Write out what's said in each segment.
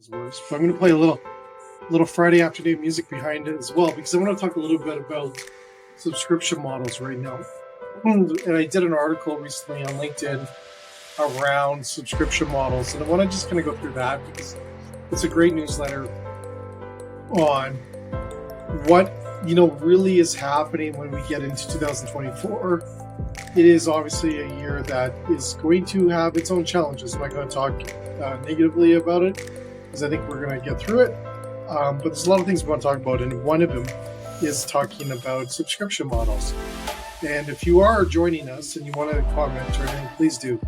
worse. But I'm going to play a little Friday afternoon music behind it as well, because I want to talk a little bit about subscription models right now. And I did an article recently on LinkedIn around subscription models, and I want to just kind of go through that because it's a great newsletter on what really is happening when we get into 2024. It is obviously a year that is going to have its own challenges. I'm not going to talk negatively about it because I think we're going to get through it. But there's a lot of things we want to talk about, and one of them is talking about subscription models. And if you are joining us and you want to comment or anything, please do.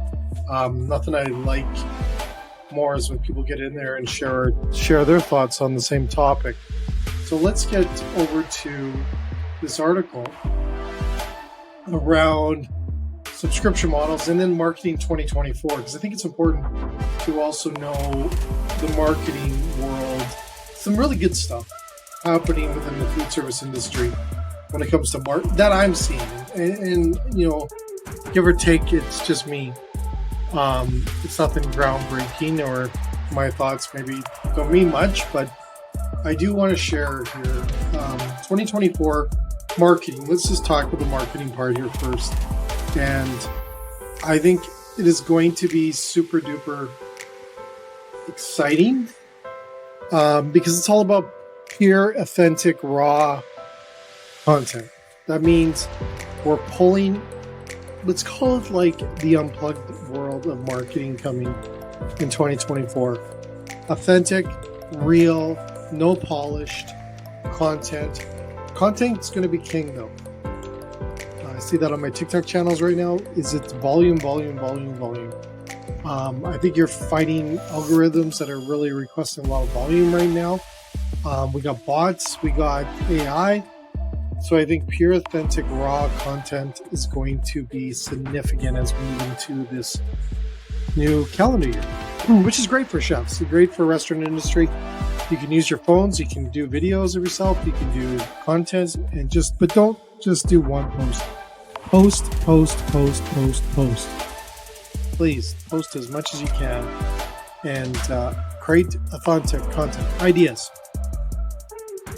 Nothing I like more is when people get in there and share their thoughts on the same topic. So let's get over to this article around subscription models and then marketing 2024, because I think it's important to also know the marketing world. Some really good stuff happening within the food service industry when it comes to that I'm seeing, and give or take, it's just me. It's nothing groundbreaking, or my thoughts maybe don't mean much, but I do want to share here 2024 marketing. Let's just talk about the marketing part here first. And I think it is going to be super duper exciting because it's all about pure, authentic, raw content. That means we're pulling, let's call it like the unplugged world of marketing coming in 2024. Authentic, real, no polished content. Content's going to be king, though. I see that on my TikTok channels right now. It's volume. I think you're fighting algorithms that are really requesting a lot of volume right now. We got bots, we got AI. So I think pure, authentic, raw content is going to be significant as we move into this new calendar year, which is great for chefs, great for restaurant industry. You can use your phones, you can do videos of yourself, you can do content, but don't just do one post. Post. Please post as much as you can and create authentic content. Ideas,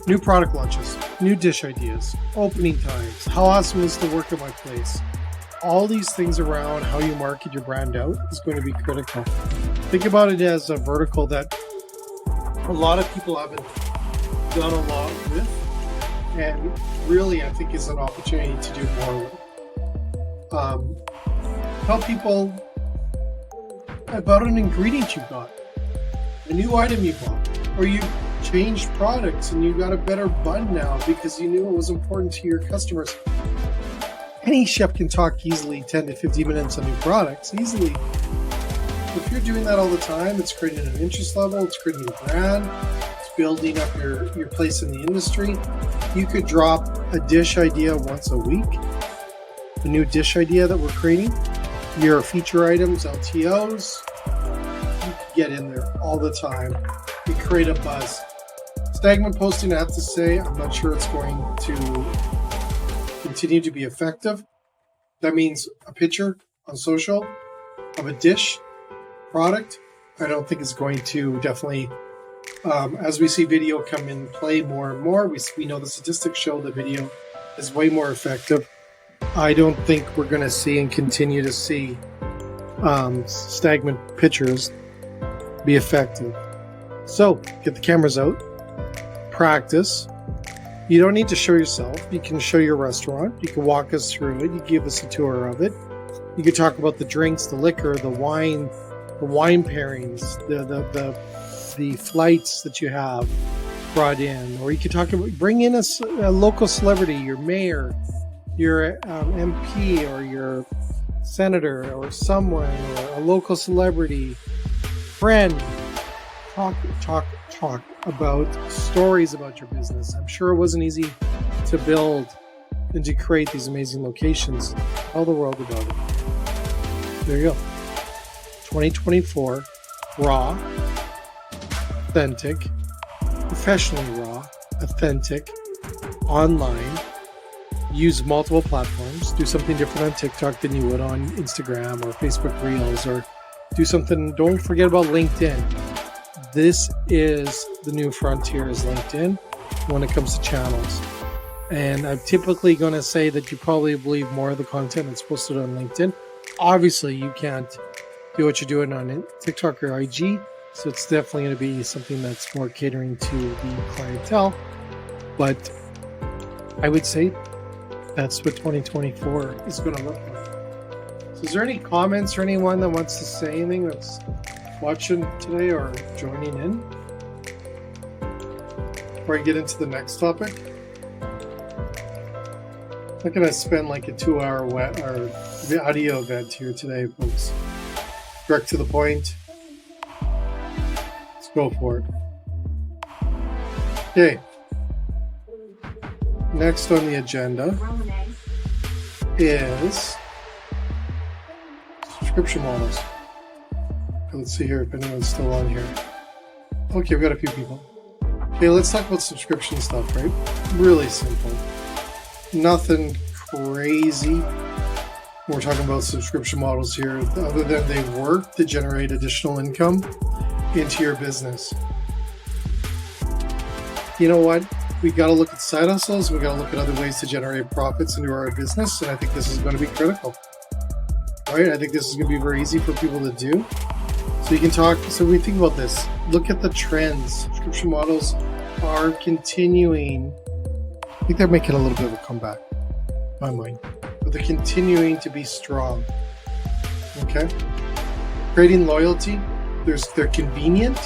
new product launches, new dish ideas, opening times, how awesome it is to work at my place. All these things around how you market your brand out is going to be critical. Think about it as a vertical that a lot of people haven't done a lot with, and really I think is an opportunity to do more with. Tell people about an ingredient you got, a new item you bought, or you changed products and you got a better bun now because you knew it was important to your customers. Any chef can talk easily 10 to 15 minutes on new products, easily. If you're doing that all the time, it's creating an interest level, it's creating a brand, it's building up your place in the industry. You could drop a dish idea once a week, a new dish idea that we're creating, your feature items, LTOs. You can get in there all the time and create a buzz. Stagnant posting, I have to say, I'm not sure it's going to continue to be effective. That means a picture on social of a dish, product, I don't think is going to definitely, as we see video come in play more and more, we know the statistics show that video is way more effective. I don't think we're going to see and continue to see stagnant pictures be effective. So get the cameras out, practice. You don't need to show yourself. You can show your restaurant. You can walk us through it. You can give us a tour of it. You can talk about the drinks, the liquor, the wine pairings, the flights that you have brought in, or you could talk about bring in a local celebrity, your mayor, your MP, or your senator, or someone, or a local celebrity friend. Talk about stories about your business. I'm sure it wasn't easy to build and to create these amazing locations. Tell the world about it. There you go. 2024, raw, authentic, professionally raw, authentic, online. Use multiple platforms. Do something different on TikTok than you would on Instagram or Facebook Reels, or do something. Don't forget about LinkedIn. this is the new frontier is LinkedIn when it comes to channels. And I'm typically going to say that you probably believe more of the content that's posted on LinkedIn. Obviously, you can't do what you're doing on TikTok or IG, so it's definitely going to be something that's more catering to the clientele. But I would say that's what 2024 is going to look like. So is there any comments or anyone that wants to say anything that's watching today or joining in before I get into the next topic? I'm not going to spend like a 2-hour audio event here today, folks. Direct to the point. Let's go for it. Okay. Next on the agenda is subscription models. Let's see here if anyone's still on here. Okay, we've got a few people. Okay, let's talk about subscription stuff, right? Really simple. Nothing crazy. We're talking about subscription models here, other than they work to generate additional income into your business. You know what? We got to look at side hustles. We got to look at other ways to generate profits into our business, and I think this is going to be critical. Right? I think this is going to be very easy for people to do. So you can talk. So when we think about this, look at the trends. Subscription models are continuing. I think they're making a little bit of a comeback, in my mind, but they're continuing to be strong. Okay, creating loyalty. They're convenient.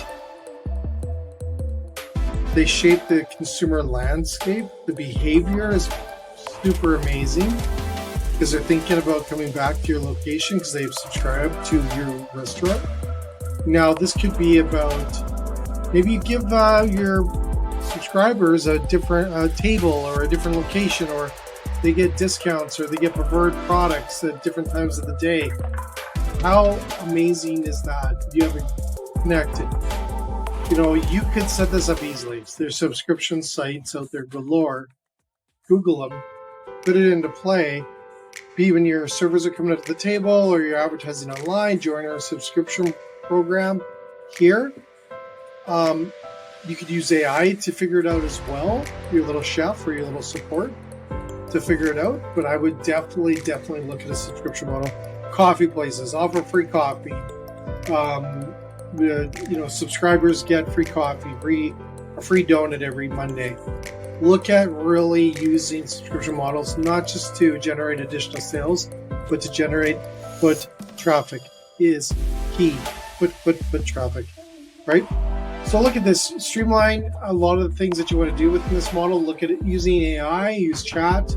They shape the consumer landscape. The behavior is super amazing because they're thinking about coming back to your location because they've subscribed to your restaurant. Now, this could be about maybe you give your subscribers a different table or a different location, or they get discounts or they get preferred products at different times of the day. How amazing is that? You have it connected. You know, you could set this up easily. There's subscription sites out there galore. Google them, put it into play. Be when your servers are coming up to the table or you're advertising online, join our subscription program here. You could use AI to figure it out as well, your little chef or your little support to figure it out. But I would definitely look at a subscription model. Coffee places offer free coffee. Subscribers get free coffee, a free donut every Monday. Look at really using subscription models, not just to generate additional sales, but to generate foot traffic is key. Foot traffic, right? So look at this, streamline a lot of the things that you want to do within this model. Look at it using AI, use chat,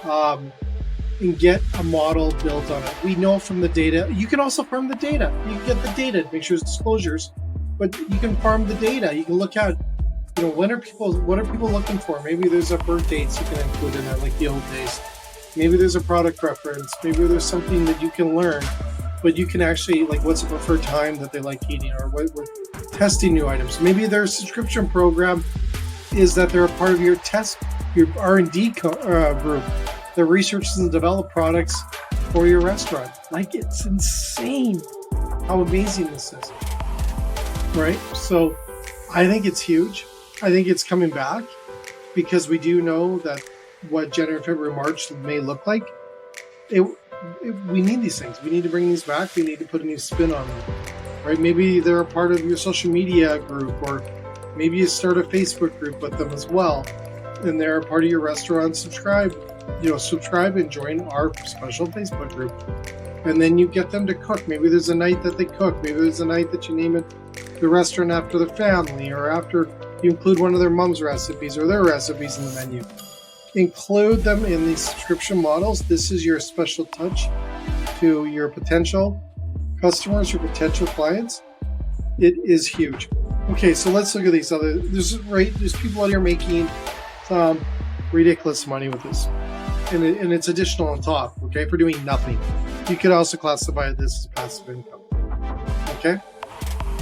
and get a model built on it. We know from the data, you can also farm the data. You can get the data, make sure it's disclosures, but you can farm the data. You can look at, what are people looking for? Maybe there's a birth dates you can include in that, like the old days. Maybe there's a product reference. Maybe there's something that you can learn, but you can actually, like, what's the preferred time that they like eating, or what we're testing new items. Maybe their subscription program is that they're a part of your R&D group that researches and develop products for your restaurant. Like, it's insane how amazing this is, right? So I think it's huge. I think it's coming back because we do know that what January, February, March may look like. We need these things. We need to bring these back. We need to put a new spin on them, right? Maybe they're a part of your social media group, or maybe you start a Facebook group with them as well, and they're a part of your restaurant. Subscribe and join our special Facebook group, and then you get them to cook. Maybe there's a night that they cook. Maybe there's a night that you name it the restaurant after the family, or after you include one of their mom's recipes or their recipes in the menu. Include them in these subscription models. This is your special touch to your potential customers, your potential clients. It is huge. Okay, so let's look at these other. There's people out here making some ridiculous money with this, and it's additional on top. Okay, for doing nothing. You could also classify this as passive income. Okay,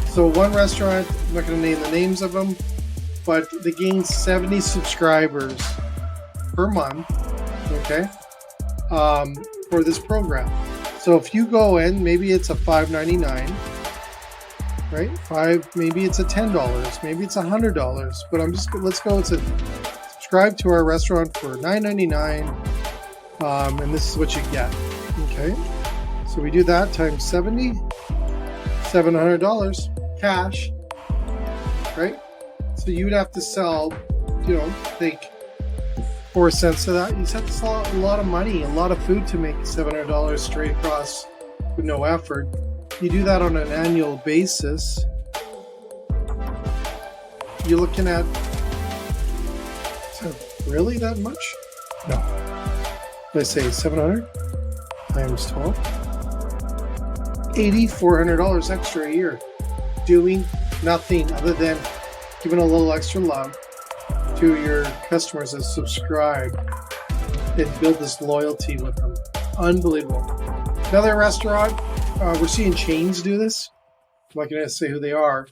so one restaurant, I'm not going to name the names of them, but they gain 70 subscribers per month, okay, for this program. So if you go in, maybe it's a $5.99, right? Five, maybe it's a $10, maybe it's $100, but let's go. It's a subscribe to our restaurant for $9.99, and this is what you get. Okay, so we do that times 70, $700 cash, right? So you would have to sell, take 4 cents of that. You have to sell a lot of money, a lot of food to make $700 straight across with no effort. You do that on an annual basis, you're looking at, really that much? No. Let's say 700 times 12. $8,400 extra a year doing nothing other than giving a little extra love to your customers that subscribe and build this loyalty with them. Unbelievable. Another restaurant, we're seeing chains do this. I'm not going to say who they are,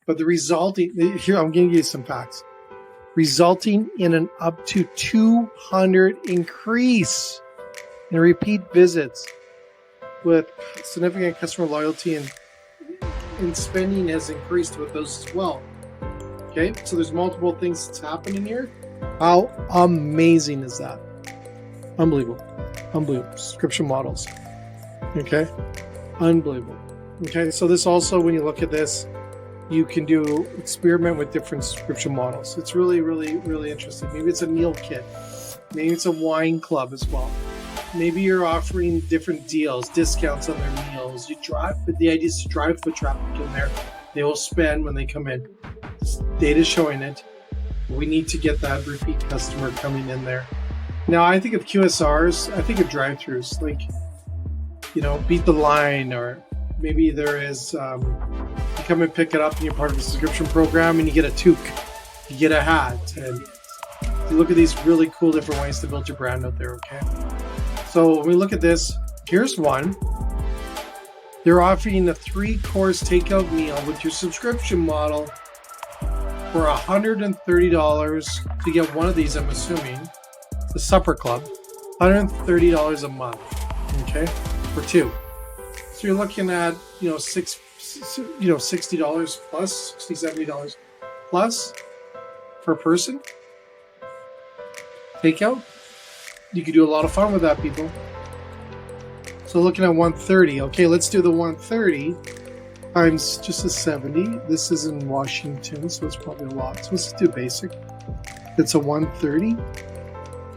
but the resulting, here I'm going to give you some facts, resulting in an up to 200 increase in repeat visits with significant customer loyalty, and spending has increased with those as well. Okay, so there's multiple things that's happening here. How amazing is that? Unbelievable. Unbelievable. Subscription models. Okay, unbelievable. Okay, so this also, when you look at this, you can experiment with different subscription models. It's really, really, really interesting. Maybe it's a meal kit. Maybe it's a wine club as well. Maybe you're offering different deals, discounts on their meals. But the idea is to drive foot traffic in there. They will spend when they come in. Data's showing it. We need to get that repeat customer coming in there. Now, I think of QSRs, I think of drive-thrus, like, beat the line, or maybe there is, you come and pick it up and you're part of a subscription program and you get a toque, you get a hat, and you look at these really cool different ways to build your brand out there, okay? So when we look at this, here's one. They're offering a 3-course takeout meal with your subscription model for $130 to get one of these, I'm assuming. The Supper Club. $130 a month, okay, for 2. So you're looking at, $60 plus, $60, $70 plus per person. Takeout. You could do a lot of fun with that, people. So looking at 130. Okay, let's do the 130 times just a 70. This is in Washington, so it's probably a lot. So let's do basic. It's a 130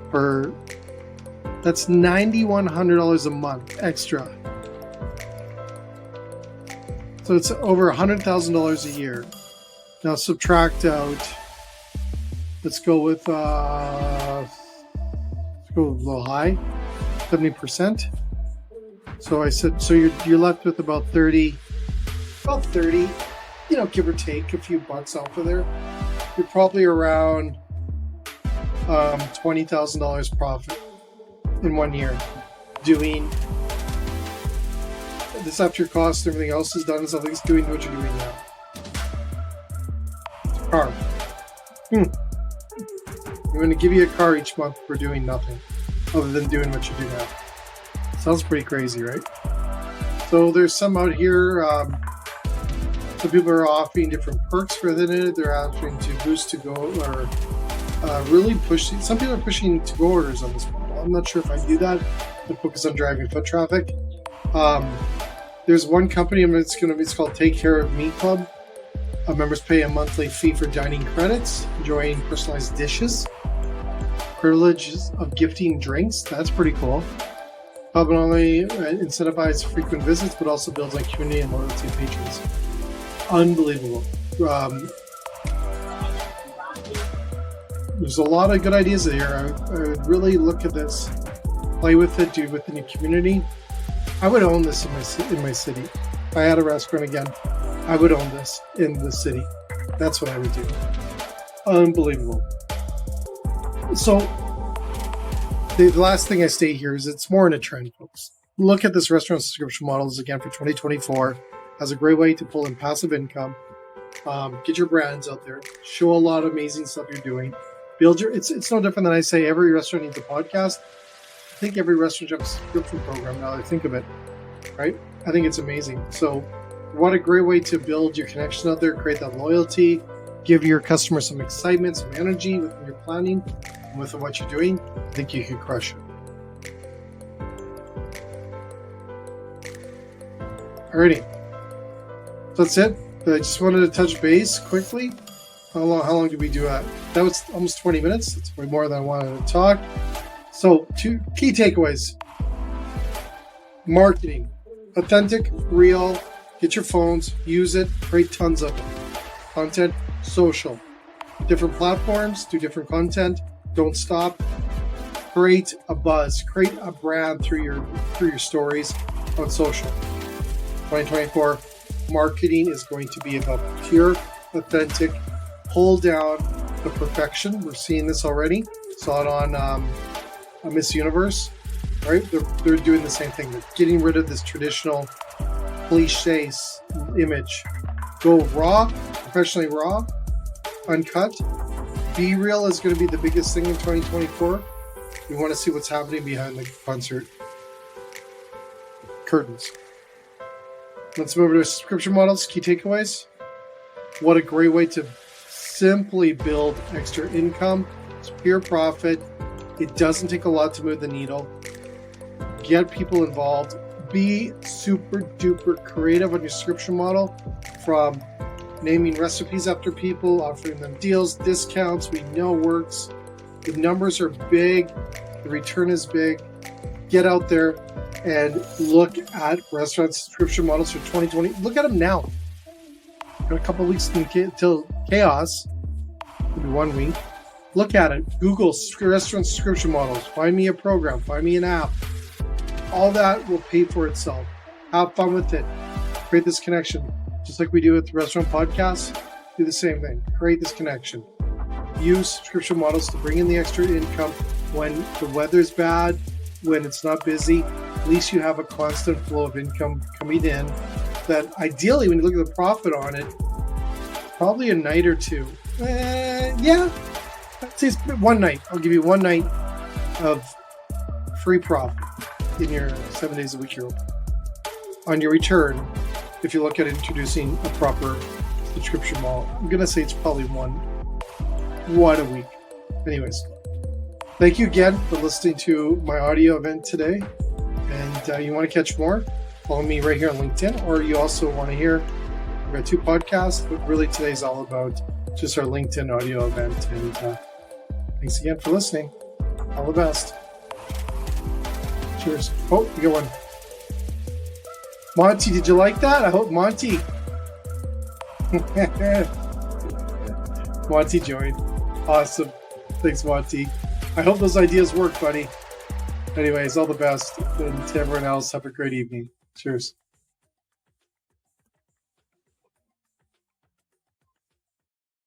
per. That's $9,100 a month extra. So it's over $100,000 a year. Now subtract out. Let's go with a little high, 70%. So I said, so you're left with about 30, give or take a few bucks off of there. You're probably around $20,000 profit in 1 year doing this after cost. Everything else is done. Something's doing what you're doing now. Car. I'm going to give you a car each month for doing nothing other than doing what you do now. Sounds pretty crazy, right? So there's some out here. Some people are offering different perks for it. They're offering to boost to go, or really pushing. Some people are pushing to go orders on this model. I'm not sure if I do that. I focus on driving foot traffic. There's one company. It's called Take Care of Me Club. Members pay a monthly fee for dining credits, enjoying personalized dishes, privileges of gifting drinks. That's pretty cool. Club not only incentivizes frequent visits, but also builds on community and loyalty of patrons. Unbelievable. There's a lot of good ideas there. I would really look at this, play with it, do it within your community. I would own this in my city. If I had a restaurant again, I would own this in the city. That's what I would do. Unbelievable. So the last thing I state here is it's more in a trend, folks. Look at this restaurant subscription models again for 2024 as a great way to pull in passive income. Get your brands out there. Show a lot of amazing stuff you're doing. Build your. It's no different than I say every restaurant needs a podcast. I think every restaurant should have a subscription program now that I think of it. Right? I think it's amazing. So What a great way to build your connection out there, create that loyalty, give your customers some excitement, some energy within your planning and with what you're doing. I think you can crush it. Alrighty. So that's it. I just wanted to touch base quickly. How long did we do that? That was almost 20 minutes. That's way more than I wanted to talk. So 2 key takeaways. Marketing. Authentic, real. Get your phones, use it, create tons of it. Content, social. Different platforms, do different content. Don't stop. Create a buzz, create a brand through your stories on social. 2024, marketing is going to be about pure, authentic, pull down the perfection. We're seeing this already. Saw it on Miss Universe, right? They're doing the same thing. They're getting rid of this traditional cliche image. Go raw, professionally raw, uncut. Be real is going to be the biggest thing in 2024. We want to see what's happening behind the concert curtains. Let's move over to subscription models. Key takeaways. What a great way to simply build extra income. It's pure profit. It doesn't take a lot to move the needle. Get people involved. Be super duper creative on your subscription model, from naming recipes after people, offering them deals, discounts. We know works. The numbers are big. The return is big. Get out there and look at restaurant subscription models for 2020. Look at them now. Got a couple of weeks until chaos. Maybe 1 week. Look at it. Google restaurant subscription models. Find me a program. Find me an app. All that will pay for itself. Have fun with it. Create this connection. Just like we do with the restaurant podcasts, do the same thing. Create this connection. Use subscription models to bring in the extra income when the weather's bad, when it's not busy. At least you have a constant flow of income coming in that ideally, when you look at the profit on it, probably a night or two. Yeah, I'd say it's 1 night. I'll give you 1 night of free profit in your 7 days a week you're open. On your return, if you look at introducing a proper subscription model, I'm going to say it's probably one a week. Anyways, thank you again for listening to my audio event today. And you want to catch more? Follow me right here on LinkedIn, or you also want to hear, we've got 2 podcasts, but really today's all about just our LinkedIn audio event. And thanks again for listening. All the best. Cheers. Oh, we got one. Monty, did you like that? I hope Monty. Monty joined. Awesome. Thanks, Monty. I hope those ideas work, buddy. Anyways, all the best. And to everyone else, have a great evening. Cheers.